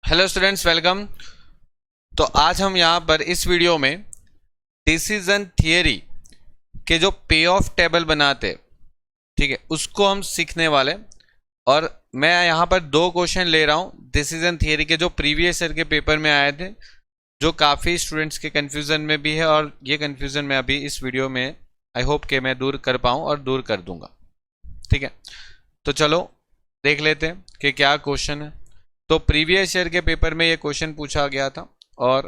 Hello students, welcome. तो आज हम यहाँ पर इस वीडियो में डिसीजन थियरी के जो पे ऑफ टेबल बनाते, ठीक है, उसको हम सीखने वाले। और मैं यहाँ पर दो क्वेश्चन ले रहा हूँ डिसीजन थियरी के जो प्रीवियस ईयर के पेपर में आए थे, जो काफ़ी स्टूडेंट्स के कन्फ्यूज़न में भी है, और ये कन्फ्यूज़न मैं अभी इस वीडियो में आई होप कि मैं दूर कर पाऊँ और दूर कर दूँगा। ठीक है, तो चलो देख लेते हैं कि क्या क्वेश्चन है। तो प्रीवियस ईयर के पेपर में ये क्वेश्चन पूछा गया था और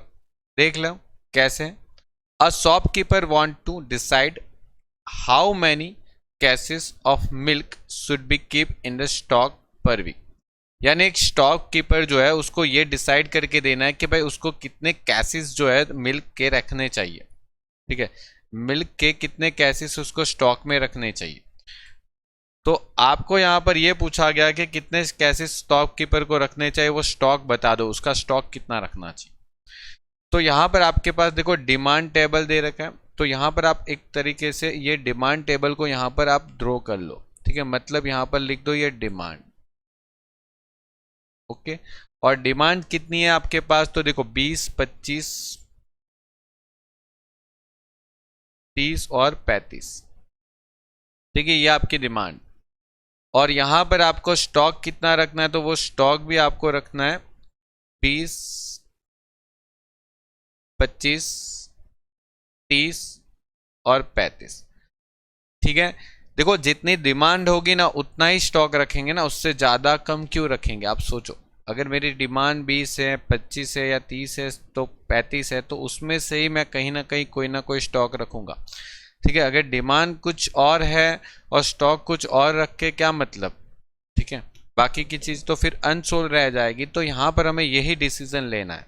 देख लो कैसे। A shopkeeper want to decide how many cases of milk should be keep in the stock per week. यानी एक स्टॉक कीपर जो है उसको ये डिसाइड करके देना है कि भाई उसको कितने कैसेस जो है मिल्क के रखने चाहिए। ठीक है, मिल्क के कितने कैसेस उसको स्टॉक में रखने चाहिए। तो आपको यहाँ पर यह पूछा गया कि कितने कैसे स्टॉक कीपर को रखने चाहिए, वो स्टॉक बता दो, उसका स्टॉक कितना रखना चाहिए। तो यहाँ पर आपके पास देखो डिमांड टेबल दे रखा है, तो यहाँ पर आप एक तरीके से ये डिमांड टेबल को यहाँ पर आप ड्रॉ कर लो। ठीक है, मतलब यहाँ पर लिख दो ये डिमांड। ओके, और डिमांड कितनी है आपके पास, तो देखो 20, 25, 30 और 35। ठीक है, ये आपकी डिमांड। और यहां पर आपको स्टॉक कितना रखना है, तो वो स्टॉक भी आपको रखना है 20, 25, 30 और 35। ठीक है, देखो जितनी डिमांड होगी ना उतना ही स्टॉक रखेंगे ना, उससे ज़्यादा कम क्यों रखेंगे। आप सोचो, अगर मेरी डिमांड 20 है, 25 है या 30 है तो 35 है, तो उसमें से ही मैं कहीं ना कहीं कोई ना कोई स्टॉक रखूंगा। ठीक है, अगर डिमांड कुछ और है और स्टॉक कुछ और रख के क्या मतलब। ठीक है, बाकी की चीज़ तो फिर अनसोल्ड रह जाएगी। तो यहाँ पर हमें यही डिसीजन लेना है।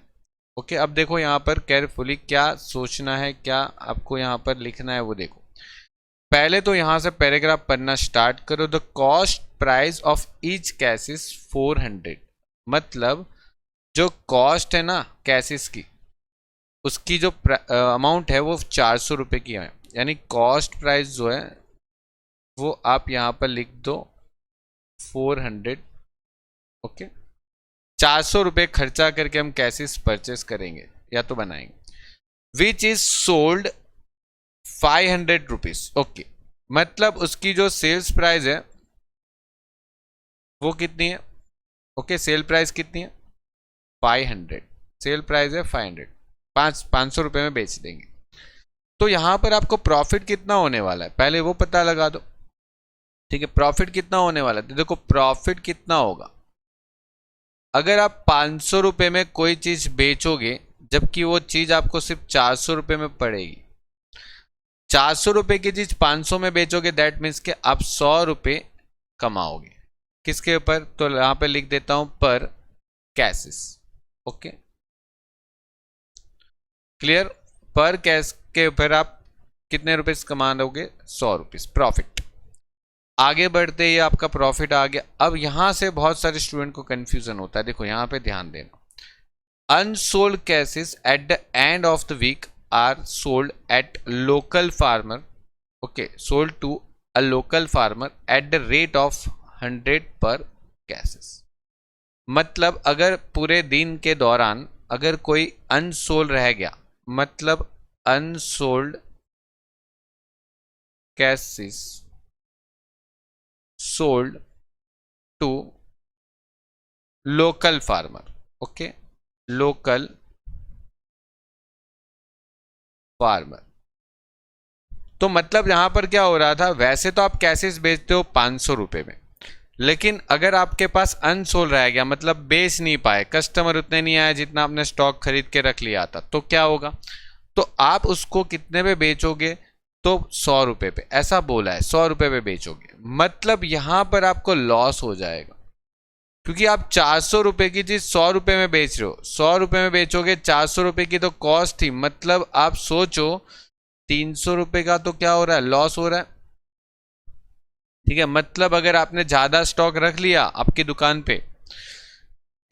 ओके, अब देखो यहाँ पर केयरफुली क्या सोचना है, क्या आपको यहाँ पर लिखना है वो देखो। पहले तो यहाँ से पैराग्राफ पढ़ना स्टार्ट करो। The cost price of each Cassis 400। मतलब जो कॉस्ट है ना कैसिस की, उसकी जो अमाउंट है वो 400 रुपये की है। यानी कॉस्ट प्राइस जो है वो आप यहाँ पर लिख दो 400। ओके, 400 रुपये खर्चा करके हम कैसेस परचेस करेंगे या तो बनाएंगे। Which is sold 500 rupees. Okay, मतलब उसकी जो सेल्स प्राइस है वो कितनी है। ओके, सेल प्राइस कितनी है 500। सेल प्राइस है 500, 500 रुपये में बेच देंगे। तो यहां पर आपको प्रॉफिट कितना होने वाला है पहले वो पता लगा दो। ठीक है, प्रॉफिट कितना होने वाला है, तो देखो प्रॉफिट कितना होगा। अगर आप 500 रुपये में कोई चीज बेचोगे जबकि वो चीज आपको सिर्फ 400 रुपये में पड़ेगी, 400 रुपये की चीज 500 में बेचोगे, दैट मीन्स के आप 100 रुपये कमाओगे। किसके ऊपर, तो यहां पे लिख देता हूं पर कैसेस। Okay, clear. पर कैश के ऊपर आप कितने रुपए कमा लोगे, 100 रुपीज प्रॉफिट। आगे बढ़ते ही आपका प्रॉफिट आ गया। अब यहां से बहुत सारे स्टूडेंट को कंफ्यूजन होता है, देखो यहां पे ध्यान देना। Unsold cases at the end of the week are sold at local farmer. Okay, sold to a local farmer at the rate of 100 per cases. मतलब अगर पूरे दिन के दौरान अगर कोई अनसोल्ड रह गया, मतलब unsold cases sold to local farmer. Okay, local farmer. तो मतलब यहां पर क्या हो रहा था, वैसे तो आप कैसेस बेचते हो 500 रुपये में, लेकिन अगर आपके पास अनसोल्ड रह गया, मतलब बेच नहीं पाए, कस्टमर उतने नहीं आए जितना आपने स्टॉक खरीद के रख लिया था, तो क्या होगा, तो आप उसको कितने पे बेचोगे, तो 100 रुपये पे। ऐसा बोला है 100 रुपये पे बेचोगे, मतलब यहां पर आपको लॉस हो जाएगा, क्योंकि आप 400 रुपये की चीज 100 रुपये में बेच रहे हो। 100 रुपये में बेचोगे, 400 रुपये की तो कॉस्ट थी, मतलब आप सोचो 300 रुपये का तो क्या हो रहा है, लॉस हो रहा है। ठीक है, मतलब अगर आपने ज्यादा स्टॉक रख लिया आपकी दुकान पे,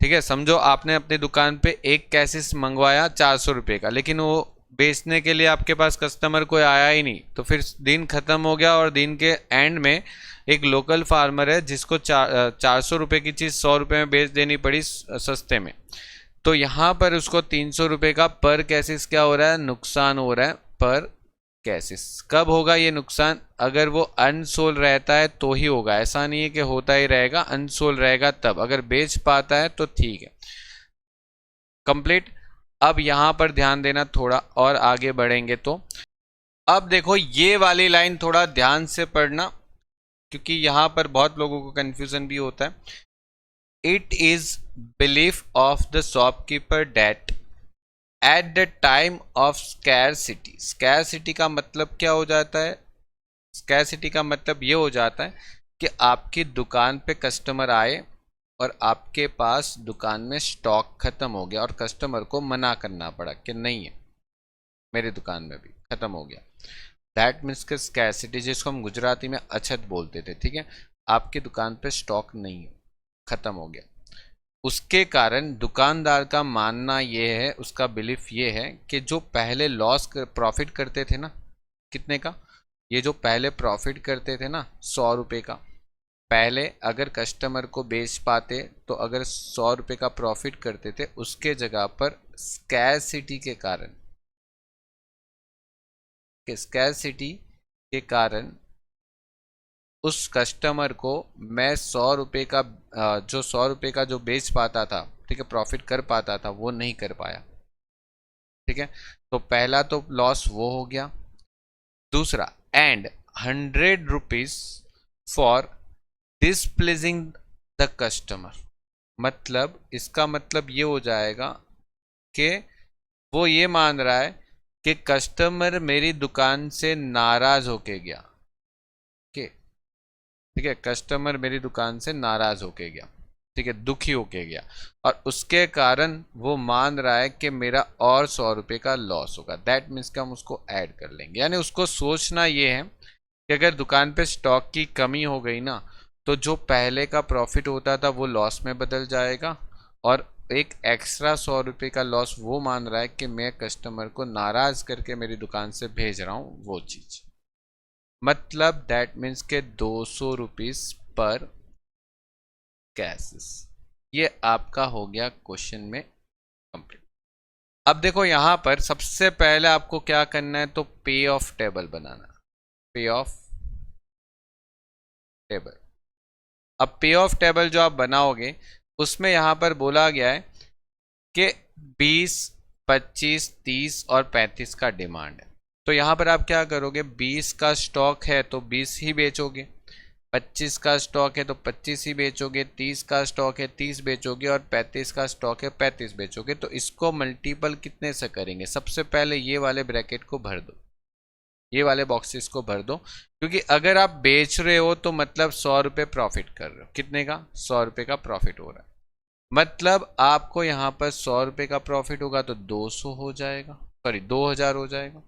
ठीक है, समझो आपने अपनी दुकान पे एक कैसेस मंगवाया 400 रुपये का, लेकिन वो बेचने के लिए आपके पास कस्टमर कोई आया ही नहीं, तो फिर दिन खत्म हो गया और दिन के एंड में एक लोकल फार्मर है जिसको 400 रुपये की चीज़ 100 रुपये में बेच देनी पड़ी सस्ते में, तो यहाँ पर उसको 300 रुपये का पर कैसेस क्या हो रहा है, नुकसान हो रहा है पर कैसेस। कब होगा ये नुकसान, अगर वो अनसोल्ड रहता है तो ही होगा, ऐसा नहीं है कि होता ही रहेगा, अनसोल्ड रहेगा तब, अगर बेच पाता है तो ठीक है। कंप्लीट। अब यहां पर ध्यान देना, थोड़ा और आगे बढ़ेंगे तो अब देखो ये वाली लाइन थोड़ा ध्यान से पढ़ना, क्योंकि यहां पर बहुत लोगों को कंफ्यूजन भी होता है। It is belief of the shopkeeper that at the time of scarcity. Scarcity का मतलब क्या हो जाता है, स्कैरसिटी का मतलब ये हो जाता है कि आपकी दुकान पे कस्टमर आए और आपके पास दुकान में स्टॉक खत्म हो गया और कस्टमर को मना करना पड़ा कि नहीं है, मेरी दुकान में भी खत्म हो गया। दैट मीन्स के स्कैरसिटी, जिसको हम गुजराती में अछत बोलते थे, ठीक है, आपकी दुकान पे स्टॉक नहीं है, खत्म हो गया। उसके कारण दुकानदार का मानना ये है, उसका बिलीफ ये है कि जो पहले लॉस प्रॉफिट करते थे ना, कितने का, ये जो पहले प्रॉफिट करते थे ना 100 रुपये का, पहले अगर कस्टमर को बेच पाते तो अगर 100 रुपये का प्रॉफिट करते थे, उसके जगह पर स्कैरसिटी के कारण, स्कैरसिटी के कारण उस कस्टमर को मैं 100 रुपये का जो 100 रुपये का जो बेच पाता था, ठीक है, प्रॉफिट कर पाता था, वो नहीं कर पाया, ठीक है। तो पहला तो लॉस वो हो गया। दूसरा, and 100 rupees for displeasing the customer, मतलब इसका मतलब ये हो जाएगा कि वो ये मान रहा है कि कस्टमर मेरी दुकान से नाराज होके गया, ठीक है, कस्टमर मेरी दुकान से नाराज होके गया, ठीक है, दुखी होके गया, और उसके कारण वो मान रहा है कि मेरा और 100 रुपये का लॉस होगा। दैट मीन्स कि हम उसको ऐड कर लेंगे, यानी उसको सोचना ये है कि अगर दुकान पे स्टॉक की कमी हो गई ना, तो जो पहले का प्रॉफिट होता था वो लॉस में बदल जाएगा, और एक एक्स्ट्रा 100 रुपये का लॉस वो मान रहा है कि मैं कस्टमर को नाराज करके मेरी दुकान से भेज रहा हूँ वो चीज़, मतलब दैट मीन्स के 200 रुपीज पर कैसेस। ये आपका हो गया क्वेश्चन में कंप्लीट। अब देखो यहां पर सबसे पहले आपको क्या करना है, तो पे ऑफ टेबल बनाना, पे ऑफ टेबल। अब पे ऑफ टेबल जो आप बनाओगे उसमें यहां पर बोला गया है कि 20, 25, 30 और 35 का डिमांड है। तो यहाँ पर आप क्या करोगे, 20 का स्टॉक है तो 20 ही बेचोगे, 25 का स्टॉक है तो 25 ही बेचोगे, 30 का स्टॉक है 30 बेचोगे, और 35 का स्टॉक है 35 बेचोगे। तो इसको मल्टीपल कितने से करेंगे, सबसे पहले ये वाले ब्रैकेट को भर दो, ये वाले बॉक्सेस को भर दो, क्योंकि अगर आप बेच रहे हो तो मतलब 100 रुपये प्रॉफिट कर रहे हो, कितने का, 100 रुपये का प्रॉफिट हो रहा है, मतलब आपको यहाँ पर 100 रुपये का प्रॉफिट होगा तो 200 हो जाएगा, सॉरी 2000 हो जाएगा।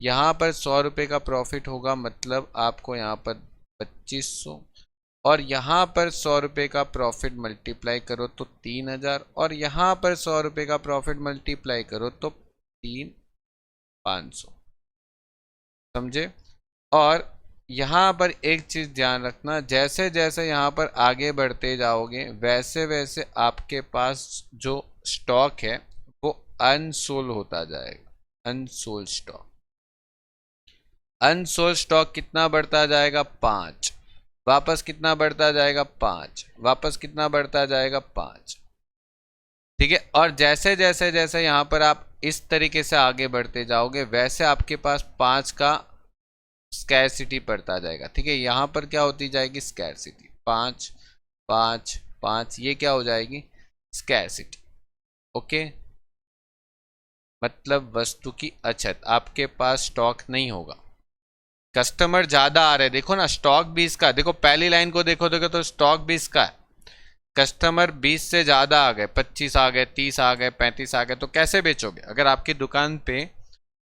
यहाँ पर 100 रुपये का प्रॉफिट होगा मतलब आपको यहाँ पर 2500, और यहाँ पर 100 रुपये का प्रॉफिट मल्टीप्लाई करो तो 3000, और यहाँ पर 100 रुपये का प्रॉफिट मल्टीप्लाई करो तो 3500, समझे। और यहाँ पर एक चीज़ ध्यान रखना, जैसे जैसे यहाँ पर आगे बढ़ते जाओगे वैसे वैसे आपके पास जो स्टॉक है वो अनसोल्ड होता जाएगा, अनसोल्ड स्टॉक, अनसोल्ड स्टॉक कितना बढ़ता जाएगा, 5, वापस कितना बढ़ता जाएगा, 5, वापस कितना बढ़ता जाएगा, 5, ठीक है। और जैसे जैसे जैसे यहाँ पर आप इस तरीके से आगे बढ़ते जाओगे वैसे आपके पास 5 का स्कैरसिटी बढ़ता जाएगा, ठीक है। यहाँ पर क्या होती जाएगी, स्कैरसिटी, 5, 5, 5, ये क्या हो जाएगी, स्कैरसिटी, ओके, मतलब वस्तु की अछत, आपके पास स्टॉक नहीं होगा, कस्टमर ज्यादा आ रहे हैं, देखो ना स्टॉक 20 का, देखो पहली लाइन को देखो देखो तो स्टॉक 20 का है, कस्टमर 20 से ज्यादा आ गए, 25 आ गए, 30 आ गए, 35 आ गए, तो कैसे बेचोगे। अगर आपकी दुकान पे,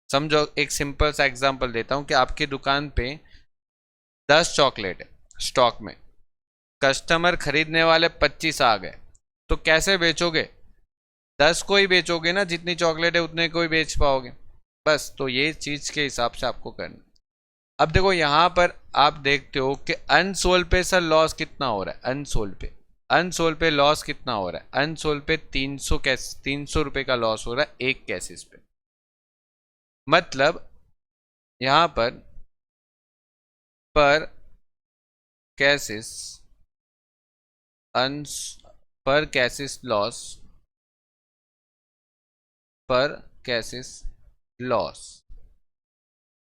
समझो एक सिंपल सा एग्जांपल देता हूं कि आपकी दुकान पे 10 चॉकलेट है स्टॉक में, कस्टमर खरीदने वाले 25 आ गए, तो कैसे बेचोगे, 10 को ही बेचोगे ना, जितनी चॉकलेट है उतने को ही बेच पाओगे, बस। तो ये चीज के हिसाब से आपको करना। अब देखो यहां पर आप देखते हो कि अनसोल्ड पे सर लॉस कितना हो रहा है, अनसोल्ड पे लॉस कितना हो रहा है, अनसोल्ड पे 300 रुपए का लॉस हो रहा है एक कैसेस पे। मतलब यहां पर कैसेस अन पर कैसेस लॉस, पर कैसेस लॉस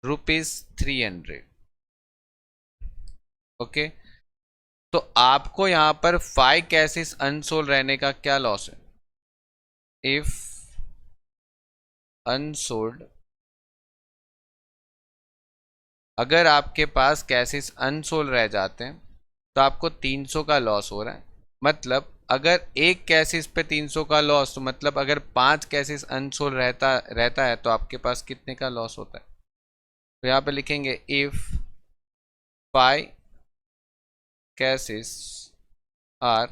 ₹300। ओके, तो आपको यहां पर 5 कैसेस अनसोल्ड रहने का क्या लॉस है? इफ अनसोल्ड, अगर आपके पास कैसेस अनसोल्ड रह जाते हैं तो आपको 300 का लॉस हो रहा है। मतलब अगर एक कैसेस पे 300 का लॉस, तो मतलब अगर 5 कैसेस अनसोल्ड रहता रहता है तो आपके पास कितने का लॉस होता है? तो यहाँ पे लिखेंगे if 5 cases are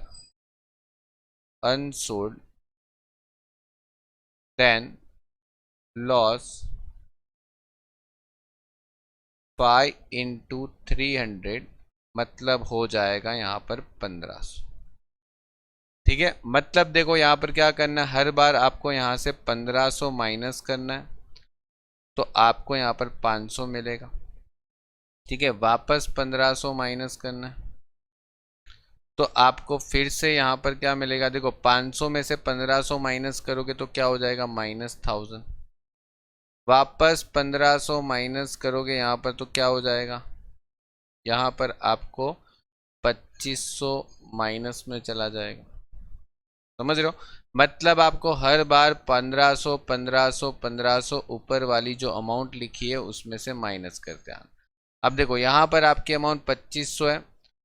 unsold then loss 5 into 300 मतलब हो जाएगा यहाँ पर 1500। ठीक है, मतलब देखो यहाँ पर क्या करना है, हर बार आपको यहाँ से 1500 माइनस करना है तो आपको यहाँ पर 500 मिलेगा। ठीक है, वापस 1500 माइनस करना है तो आपको फिर से यहाँ पर क्या मिलेगा, देखो 500 में से 1500 माइनस करोगे तो क्या हो जाएगा, -1000। वापस 1500 माइनस करोगे यहाँ पर तो क्या हो जाएगा, यहाँ पर आपको 2500 माइनस में चला जाएगा। समझ रहे हो? मतलब आपको हर बार 1500 1500 1500 ऊपर वाली जो अमाउंट लिखी है उसमें से माइनस करते आना। अब देखो यहाँ पर आपकी अमाउंट 2500 है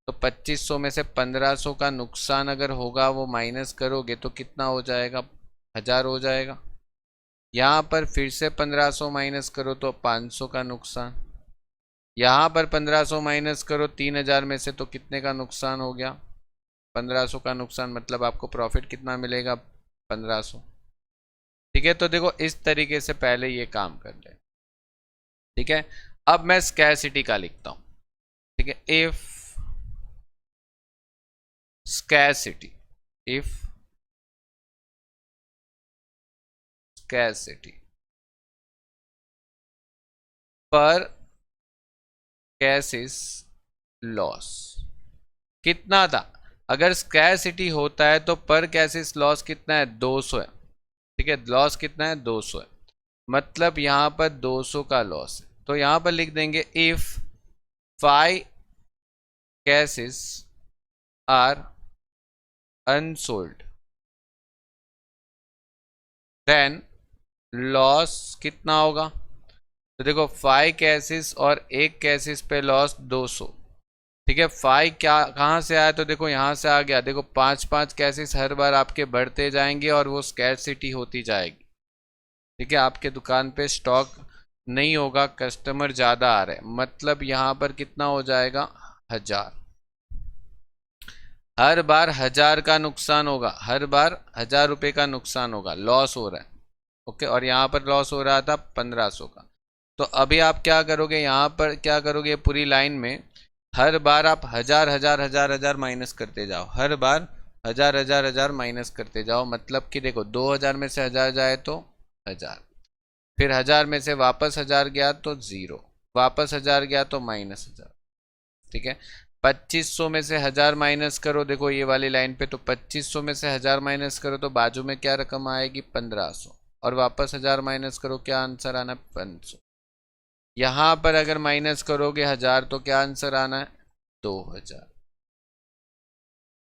तो 2500 में से 1500 का नुकसान अगर होगा वो माइनस करोगे तो कितना हो जाएगा, 1000 हो जाएगा। यहाँ पर फिर से 1500 माइनस करो तो 500 का नुकसान। यहाँ पर 1500 माइनस करो 3000 में से तो कितने का नुकसान हो गया, 1500 का नुकसान। मतलब आपको प्रॉफिट कितना मिलेगा, 1500। ठीक है, तो देखो इस तरीके से पहले ये काम कर ले। ठीक है, अब मैं स्कैरसिटी का लिखता हूं। ठीक है, इफ स्कैरसिटी, इफ स्कैरसिटी पर कैसेस लॉस कितना था, अगर स्कैरसिटी होता है तो पर कैसेस लॉस कितना है, 200 है। ठीक है, लॉस कितना है, 200 है। मतलब यहां पर 200 का लॉस है तो यहां पर लिख देंगे if 5 cases are unsold then loss कितना होगा। तो देखो 5 cases और एक cases पे लॉस 200। ठीक है, 5 क्या कहाँ से आया, तो देखो यहाँ से आ गया। देखो 5 cases हर बार आपके बढ़ते जाएंगे और वो स्कैरसिटी होती जाएगी। ठीक है, आपके दुकान पे स्टॉक नहीं होगा, कस्टमर ज़्यादा आ रहे हैं, मतलब यहाँ पर कितना हो जाएगा, 1000। हर बार 1000 का नुकसान होगा, हर बार 1000 रुपये का नुकसान होगा, लॉस हो रहा है। ओके, और यहाँ पर लॉस हो रहा था 1500 का। तो अभी आप क्या करोगे, यहाँ पर क्या करोगे, पूरी लाइन में हर बार आप 1000 माइनस करते जाओ, हर बार 1000 माइनस करते जाओ। मतलब कि देखो 2000 में से 1000 जाए तो 1000, फिर 1000 में से वापस 1000 गया तो 0, वापस 1000 गया तो -1000। ठीक है, 2500 में से 1000 माइनस करो, देखो ये वाली लाइन पे, तो 2500 में से 1000 माइनस करो तो बाजू में क्या रकम आएगी, 1500, और वापस 1000 माइनस करो, क्या आंसर आना है, 500। यहाँ पर अगर माइनस करोगे 1000 तो क्या आंसर आना है, 2000।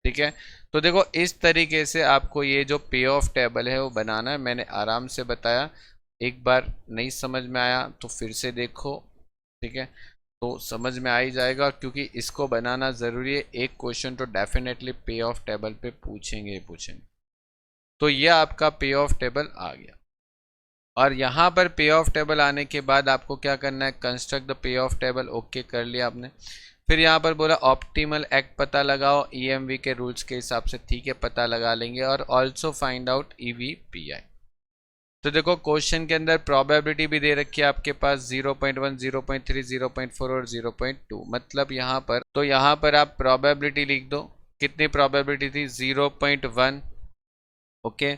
ठीक है, तो देखो इस तरीके से आपको ये जो पे ऑफ टेबल है वो बनाना है। मैंने आराम से बताया, एक बार नहीं समझ में आया तो फिर से देखो। ठीक है, तो समझ में आ ही जाएगा क्योंकि इसको बनाना ज़रूरी है। एक क्वेश्चन तो डेफिनेटली पे ऑफ टेबल पे पूछेंगे ही पूछेंगे। तो ये आपका पे ऑफ टेबल आ गया, और यहाँ पर पे ऑफ टेबल आने के बाद आपको क्या करना है, construct the pay of table. Okay, कर लिया आपने। फिर यहाँ पर बोला ऑप्टिमल एक्ट पता लगाओ ईएमवी के रूल्स के हिसाब से। ठीक है, पता लगा लेंगे। और ऑल्सो फाइंड आउट ईवीपीआई। तो देखो क्वेश्चन के अंदर प्रोबेबिलिटी भी दे रखी है आपके पास 0.1, 0.3, 0.4 और 0.2, मतलब यहाँ पर, तो यहाँ पर आप प्रोबेबिलिटी लिख दो। कितनी प्रोबेबिलिटी थी? 0.1, ओके,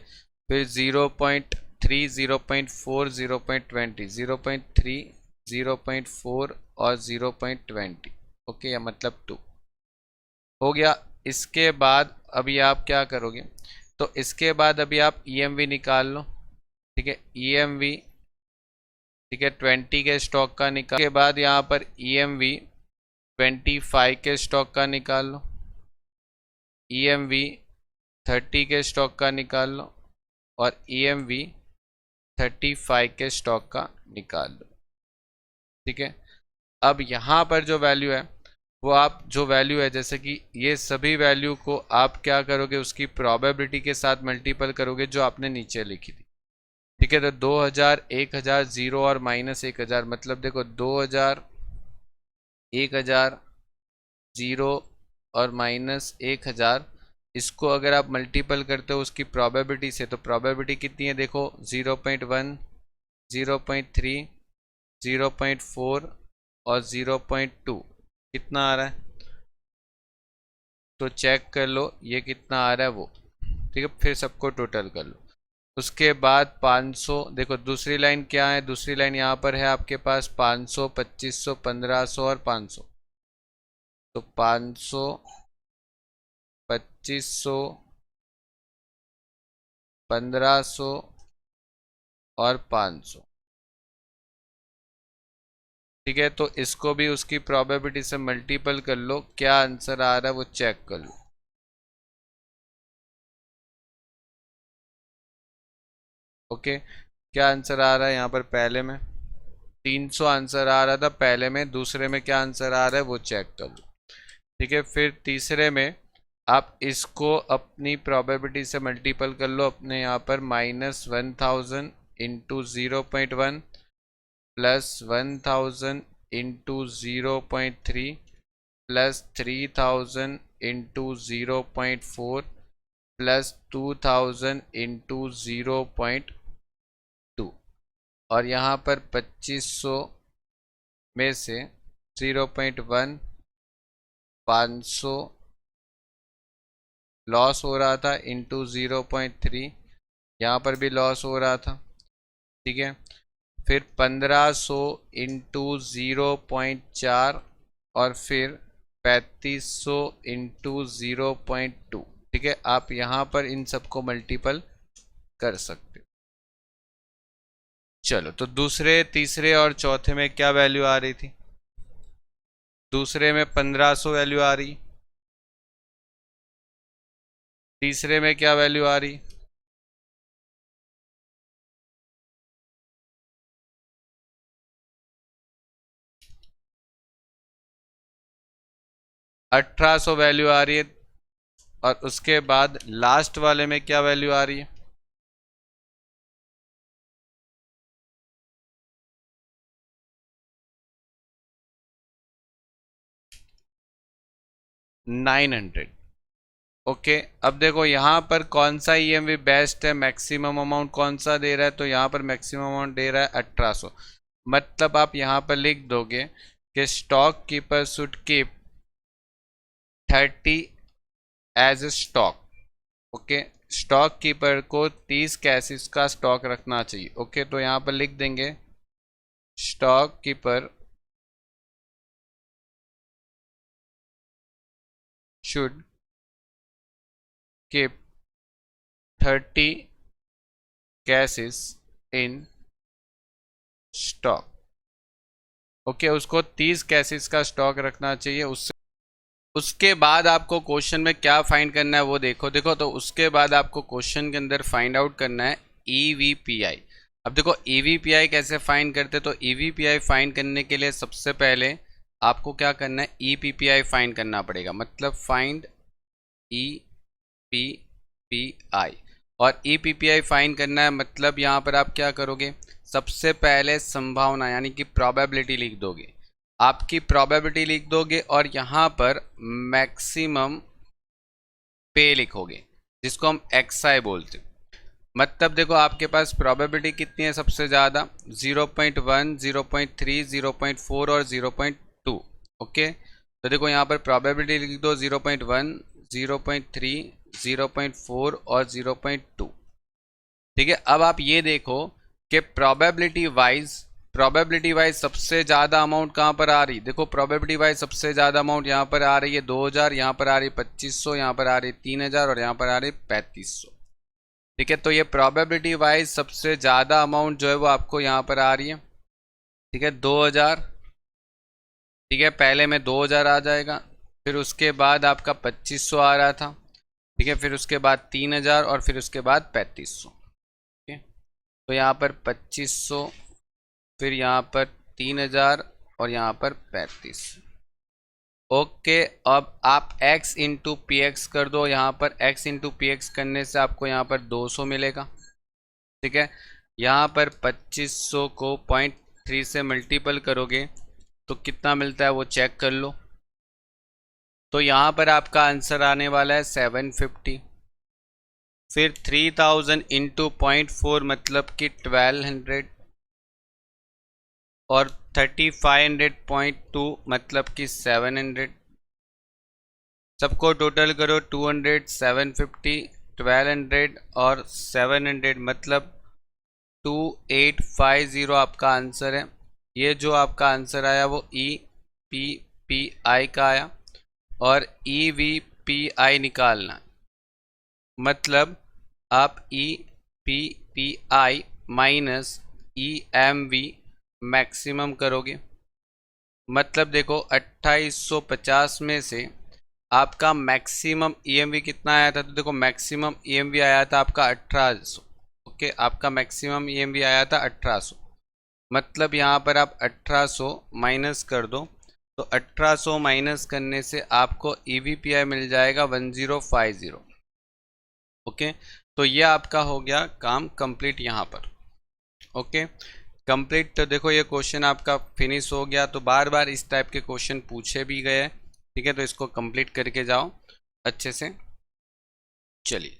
फिर 0.3, 0.4, 0.20, 0.3, 0.4 और 0.20, ओके, या मतलब 2 हो गया। इसके बाद अभी आप क्या करोगे? तो इसके बाद अभी आप ईएमवी निकाल लो, ठीक है, ईएमवी, ठीक है, 20 के स्टॉक का निकाल के बाद यहाँ पर ईएमवी 25 के स्टॉक का निकाल लो, ईएमवी 30 के स्टॉक का निकाल लो और ईएमवी 35 के स्टॉक का निकाल लो, ठीक है। अब यहाँ पर जो वैल्यू है वो आप, जो वैल्यू है, जैसे कि ये सभी वैल्यू को आप क्या करोगे? उसकी प्रोबेबिलिटी के साथ मल्टीपल करोगे जो आपने नीचे लिखी थी, ठीक है। तो 2000, 1000, 0 और -1000, मतलब देखो 2000, 1000, 0 और -1000, इसको अगर आप मल्टीपल करते हो उसकी प्रोबेबिलिटी से, तो प्रोबेबिलिटी कितनी है? देखो 0.1, 0.3, 0.4 और 0.2, कितना आ रहा है? तो चेक कर लो ये कितना आ रहा है वो, ठीक है। फिर सबको टोटल कर लो। उसके बाद 500, देखो दूसरी लाइन क्या है? दूसरी लाइन यहाँ पर है आपके पास 500, 2500, 1500 और 500। तो 500, 2500, 1500 और 500, ठीक है। तो इसको भी उसकी प्रोबेबिलिटी से मल्टीपल कर लो, क्या आंसर आ रहा है वो चेक कर लो। ओके, क्या आंसर आ रहा है यहाँ पर? पहले में 300 आंसर आ रहा था पहले में, दूसरे में क्या आंसर आ रहा है वो चेक कर लो, ठीक है। फिर तीसरे में आप इसको अपनी प्रोबेबिलिटी से मल्टीपल कर लो, अपने यहाँ पर -1000 into 0.1 plus 1000 into 0.3 plus 3000 into 0.4 plus 2000 into 0.2, और यहाँ पर 2500 में से 0.1, 500 लॉस हो रहा था इंटू 0.3, यहाँ पर भी लॉस हो रहा था, ठीक है। फिर 1500 इंटू 0.4 और फिर 3500 इंटू 0.2, ठीक है। आप यहाँ पर इन सबको मल्टीपल कर सकते हो। चलो, तो दूसरे, तीसरे और चौथे में क्या वैल्यू आ रही थी? दूसरे में 1500 वैल्यू आ रही, तीसरे में क्या वैल्यू आ रही? 1800 वैल्यू आ रही है, और उसके बाद लास्ट वाले में क्या वैल्यू आ रही है? 900, ओके। अब देखो यहाँ पर कौन सा ईएमवी बेस्ट है, मैक्सिमम अमाउंट कौन सा दे रहा है? तो यहाँ पर मैक्सिमम अमाउंट दे रहा है 1800, मतलब आप यहाँ पर लिख दोगे कि stock keeper should keep 30 as a stock, okay. Stock keeper को 30 कैसेस का स्टॉक रखना चाहिए, ओके। तो यहाँ पर लिख देंगे stock keeper should keep 30 cases in stock, okay. उसको 30 कैसेस का स्टॉक रखना चाहिए। उसके बाद आपको क्वेश्चन में क्या फाइंड करना है वो देखो। तो उसके बाद आपको क्वेश्चन के अंदर फाइंड आउट करना है ईवीपीआई। अब देखो ईवीपीआई कैसे फाइंड करते, तो ईवीपीआई फाइंड करने के लिए सबसे पहले आपको क्या करना है? ईपीपीआई फाइंड करना पड़ेगा, मतलब फाइंड ईपीपीआई। और ईपीपीआई फाइंड करना है मतलब यहाँ पर आप क्या करोगे? सबसे पहले संभावना यानी कि प्रोबेबिलिटी लिख दोगे, आपकी प्रोबेबिलिटी लिख दोगे, और यहाँ पर मैक्सिमम पे लिखोगे, जिसको हम एक्सआई बोलते हैं। मतलब देखो आपके पास प्रोबेबिलिटी कितनी है सबसे ज़्यादा, 0.1, 0.3, 0.4 और 0.2। ओके, तो देखो यहाँ पर प्रोबेबिलिटी लिख दो 0.1, 0.3, 0.4 और 0.2। ठीक है, अब आप ये देखो कि प्रोबेबिलिटी वाइज सबसे ज़्यादा अमाउंट कहाँ पर आ रही, देखो प्रोबेबिलिटी वाइज सबसे ज़्यादा अमाउंट यहाँ पर आ रही है 2000, यहाँ पर आ रही है 2500, यहाँ पर आ रही है 3000 और यहाँ पर आ रही है 3500। ठीक है, तो ये प्रोबेबिलिटी वाइज सबसे ज़्यादा अमाउंट जो है वो आपको यहाँ पर आ रही है। ठीक है, 2000। ठीक है, पहले में 2000 आ जाएगा, फिर उसके बाद आपका 2500 आ रहा था। ठीक है, फिर उसके बाद 3000 और फिर उसके बाद 3500। ठीक है, तो यहाँ पर 2500, फिर यहाँ पर 3000 और यहाँ पर 3500। ओके, अब आप x इंटू पी एक्स कर दो, यहाँ पर x इंटू पी एक्स करने से आपको यहाँ पर 200 मिलेगा। ठीक है, यहाँ पर 2500 को 0.3 से मल्टीपल करोगे तो कितना मिलता है वो चेक कर लो। तो यहाँ पर आपका आंसर आने वाला है 750। फिर 3000 इंटू 0.4 मतलब कि 1200 और 3500.2 मतलब कि 700। सबको टोटल करो, 200, 750, 1200 और 700 मतलब 2850 आपका आंसर है। ये जो आपका आंसर आया वो EPPI का आया और EVPI निकालना, मतलब आप EPPI माइनस EMV मैक्सिमम करोगे। मतलब देखो 2850 में से आपका मैक्सिमम EMV कितना आया था, तो देखो मैक्सिमम EMV आया था आपका 1800। ओके, आपका मैक्सिमम EMV आया था 1800, मतलब यहाँ पर आप 1800 माइनस कर दो, तो 1800 माइनस करने से आपको EVPI मिल जाएगा 1050। ओके, तो ये आपका हो गया काम कंप्लीट यहाँ पर। Okay, complete. तो देखो ये क्वेश्चन आपका फिनिश हो गया। तो बार बार इस टाइप के क्वेश्चन पूछे भी गए। ठीक है, तो इसको कंप्लीट करके जाओ अच्छे से। चलिए।